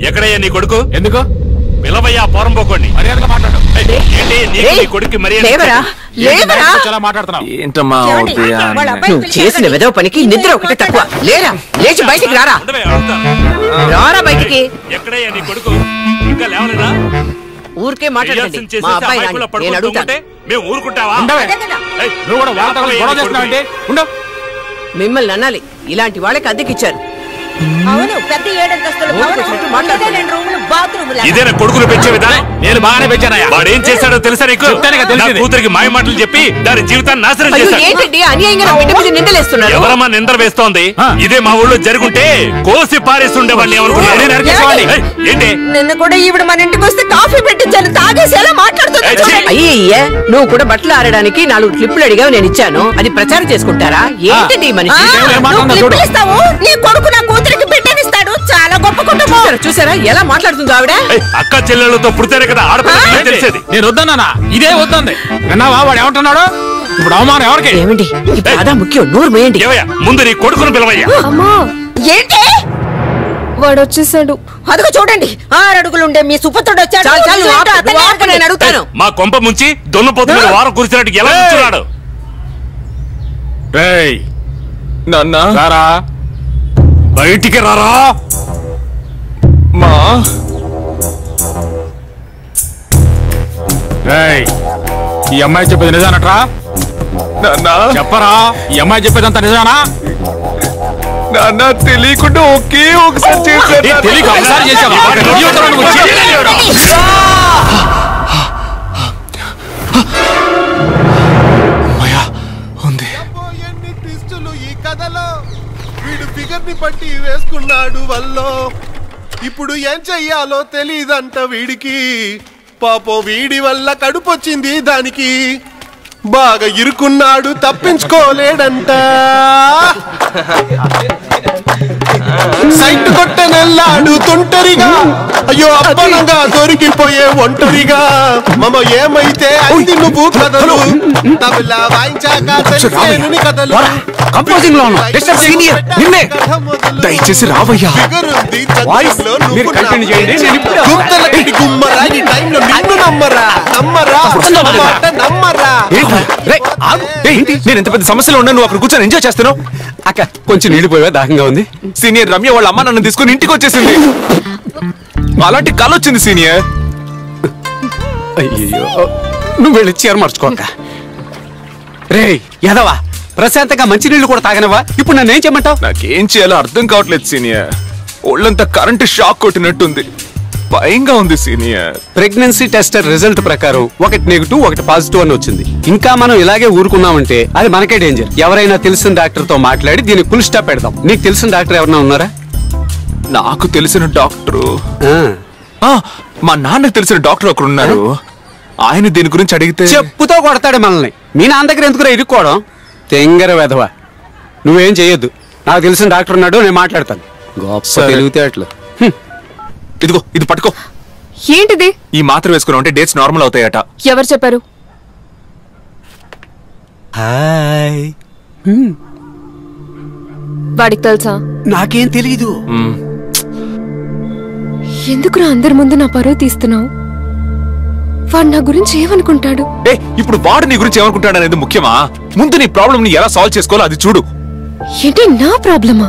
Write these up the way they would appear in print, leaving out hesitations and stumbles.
ఎక్కడయ్యా నీ కొడుకు? ఎందుకు పిలవయ్యా పోరం పోకోండి. మర్యాదగా మాట్లాడు. కొడుకు ఏంటమ్మా నువ్వు చేసిన వెదవ పనికి నిద్ర ఒకటి తక్కువ. లేరా, లేచి బయటికి రారా. రారా బయటికి. ఎక్కడయ్యా నీ కొడుకు? ఇంకా లేవలేదా? ఊరికే మాట్లాడండి. మా అబ్బాయి నేను అడుగుతాను. మేము ఊరుకుంటావా? మిమ్మల్ని అనాలి. ఇలాంటి వాళ్ళకి అద్దెకిచ్చారు. అవును, పెద్ద 7 అంతస్తుల ఇదేనా కొడుకులు పెంచే విధానం? నేను బాగానే పెంచానయ్యా. వాడేం చేశాడో తెలుసా నీకు? కూతురికి మాయ మాటలు చెప్పి దాని జీవితాన్ని నాశనం చేశాడు. ఏంటండి అన్యాయంగా నా బిడ్డ మీద నిందలేస్తున్నారు? ఎవరమ్మా నిందర వేస్తోంది? ఇదే మా ఊళ్ళో జరుగుంటే కోసి పారేసి ఉండేవాడిని. ఏంటి నిన్న కూడా ఈవిడ మన ఇంటికి వస్తే కాఫీ పెట్టించాను, తాగేసి ఎలా మాట్లాడుతుంది? అయ్యే, నువ్వు కూడా బట్టలు ఆరడానికి 4 క్లిప్పులు అడిగావు, నేను ఇచ్చాను. అది ప్రచారం చేసుకుంటారా? ఏంటండి మనిషి? నీ కొడుకు నా కూతురికి బిడ్డనిస్తాడు. చాలా గొప్ప కుటుంబం. చూసారా ఎలా మాట్లాడుతుందో ఆవిడ? అక్క చెల్లెళ్ళతో పుడితేనే కదా ఆడపిల్ల తెలిసేది. నేను వద్దన్నా, ఇదే వద్దంది. విన్నావా వాడు ఏమంటున్నాడు? ఇప్పుడు అవమానం ఎవరికి? ఏమండి ఇప్పుడు ముఖ్యం, నోరు మేయండి. ముందు నీ కొడుకును పిలవయ్యా. అమ్మా ఏంటి? వాడు వచ్చేసాడు. అదిగో చూడండి, 6 అడుగులుండే మీ సుపుత్రుడు వచ్చాడు. నేను అడుగుతాను. మా కొంప ముంచి దొన్నపోతు మీద వారం కురిసినట్టు ఎలా కూర్చున్నాడు? రారా బయటికి రారా. మా ఈ అమ్మాయి చెప్పేది నిజానట్రా? చెప్పరా, ఈ అమ్మాయి చెప్పేదంతా నిజానా? నాన్న తెలియకుండా ఒకే ఒకసారి చేశాను. పట్టి వేసుకున్నాడు వల్లో. ఇప్పుడు ఏం చెయ్యాలో తెలీదంట వీడికి. పాపం వీడి వల్ల కడుపొచ్చింది దానికి. బాగా ఇరుకున్నాడు, తప్పించుకోలేడంట. సైట్ కొట్టనెల్లాడు తుంటరిగా. అయ్యో అప్పనంగా దొరికిపోయే ఒంటరిగా. మమ ఏమైతే అయింది నువ్వు కథలు. తబలా వాయించాక తెలిసేనుని కథలు. దయచేసి రావయ్యా. గుమ్మరాగి టైంలో నిన్ను నమ్మరా నమ్మరా నమ్మరా. నేను ఎంత పెద్ద సమస్యలో ఉన్నా నువ్వు అక్కడ కూర్చొని ఎంజాయ్ చేస్తున్నావు. అక్క కొంచెం నీళ్ళిపోయా, దాహంగా ఉంది. సీనియర్ రమ్య వాళ్ళ అమ్మ నన్ను తీసుకుని ఇంటికి వచ్చేసింది. అలాంటి కళ వచ్చింది సీనియర్. అయ్యో నువ్వు వెళ్ళి చీర మార్చుకోక. రే యదవా, ప్రశాంతంగా మంచినీళ్ళు కూడా తాగనవా? ఇప్పుడు నన్ను ఏం చేయమంటావు? నాకేం చేయాలో అర్థం కావట్లేదు సీనియర్. ఒళ్ళంతా కరెంటు షాక్ కొట్టినట్టుంది. భయంగా ఉంది సీనియర్. ప్రెగ్నెన్సీ టెస్టర్ రిజల్ట్ ప్రకారం 1 నెగిటివ్ 1 పాజిటివ్ అని వచ్చింది. ఇంకా మనం ఇలాగే ఊరుకున్నామంటే అది మనకే డేంజర్. ఎవరైనా తెలిసిన డాక్టర్ తో మాట్లాడి దీనికి ఫుల్ స్టాప్ పెడదాం. నీకు తెలిసిన డాక్టర్ ఎవరైనా ఉన్నారా? నాకు తెలిసిన డాక్టరు మా నాన్నకు తెలిసిన డాక్టర్ ఒకరు ఉన్నారు. ఆయన దీని గురించి అడిగితే చెప్పుతో కొడతాడు మనల్ని. మీ నాన్న దగ్గర ఎందుకు ఇరుక్కోవడం? తెంగర వెధవ. నువ్వేం చెయ్యొద్దు. నాకు తెలిసిన డాక్టర్ ఉన్నాడు, నేను మాట్లాడతాను. గొప్ప తెలివితే అట్లా. ఇదిగో ఇది పట్టుకో. ఏంటిది? ఈ మాత్ర వేసుకున్నావు అంటే డేట్స్ నార్మల్ అవుతాయట. ఎవరు చెప్పారు? హాయ్. వాడికి తెలుసా? నాకేం తెలీదు. ఎందుకురా అందరి ముందు నా పరువు తీస్తున్నావు? వాడు నా గురించి ఏమనుకుంటాడు? ఇప్పుడు వాడు నీ గురించి ఏమనుకుంటాడు అనేది ముఖ్యమా? ముందు నీ ప్రాబ్లం ని ఎలా సాల్వ్ చేసుకోవాలో అది చూడు. ఏంటి నా ప్రాబ్లమా?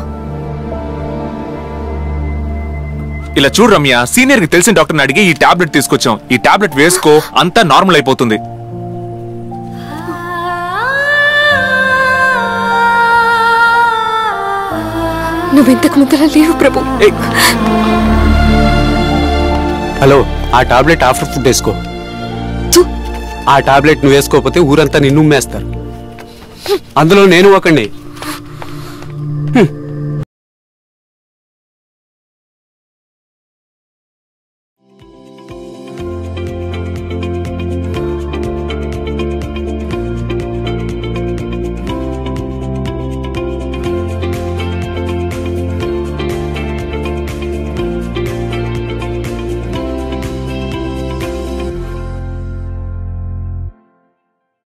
ఇలా చూడు రమ్య, సీనియర్ కి తెలిసిన డాక్టర్ని అడిగి ఈ టాబ్లెట్ తీసుకొచ్చాం. ఈ టాబ్లెట్ వేసుకో, అంతా నార్మల్ అయిపోతుంది. నువ్వెంతకు ముందర లేవు ప్రభు. హలో, ఆ టాబ్లెట్ ఆఫ్టర్ ఫుడ్ వేసుకో. ఆ టాబ్లెట్ నువ్వు వేసుకోకపోతే ఊరంతా నిన్ను ఉమ్మేస్తారు. అందులో నేను ఒకడిని.